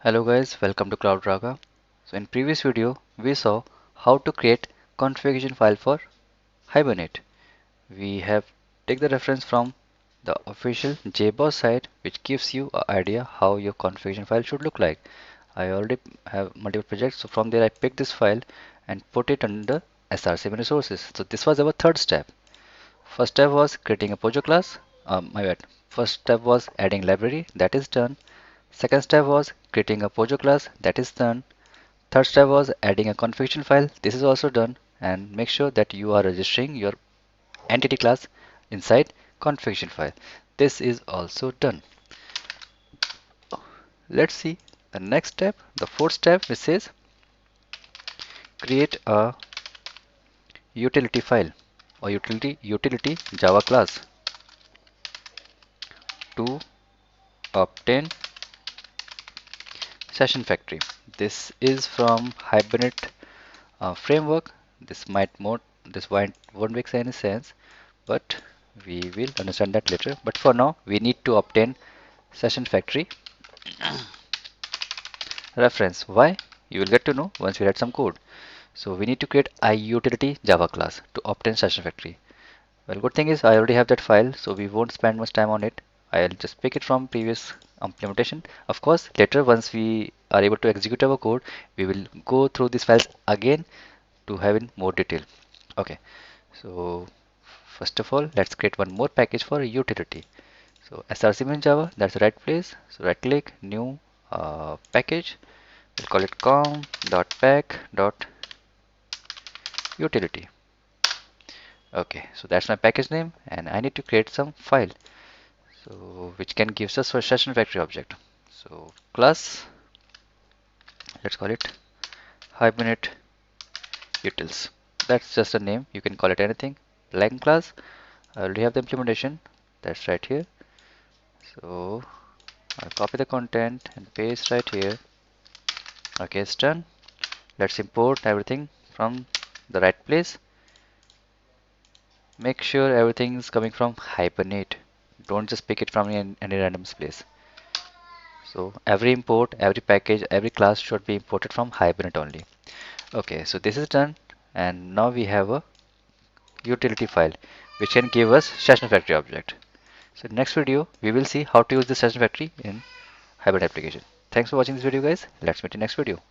Hello guys, welcome to CloudRaga. So in previous video, we saw how to create configuration file for Hibernate. We have take the reference from the official JBoss site, which gives you an idea how your configuration file should look like. I already have multiple projects, so from there I picked this file and put it under SR7 resources. So this was our third step. First step was creating a project class. My bad. First step was adding library. That is done. Second step was creating a project class. That is done. Third step was adding a configuration file. This is also done. And make sure that you are registering your entity class inside configuration file. This is also done. Let's see the next step, the fourth step, which says create a utility file or utility Java class to obtain SessionFactory. This is from Hibernate framework. This won't make any sense, but we will understand that later. But for now, we need to obtain SessionFactory reference. Why? You will get to know once we write some code. So we need to create a utility Java class to obtain SessionFactory. Well, good thing is I already have that file, so we won't spend much time on it. I'll just pick it from previous implementation. Of course, later once we are able to execute our code, we will go through these files again to have in more detail. Okay, so first of all, let's create one more package for utility. So src in Java, that's the right place. So right click, new package. We'll call it com.pack.utility. Okay, so that's my package name, and I need to create some file. So which can give us a session factory object. So class, let's call it Hibernate utils. That's just a name. You can call it anything. Blank class. I already have the implementation. That's right here. So I'll copy the content and paste right here. Okay, it's done. Let's import everything from the right place. Make sure everything is coming from Hibernate. Don't just pick it from any random place. So every import, every package, every class should be imported from Hibernate only. Okay, so this is done, and now we have a utility file which can give us session factory object. So next video we will see how to use the session factory in Hibernate application. Thanks for watching this video guys. Let's meet in next video.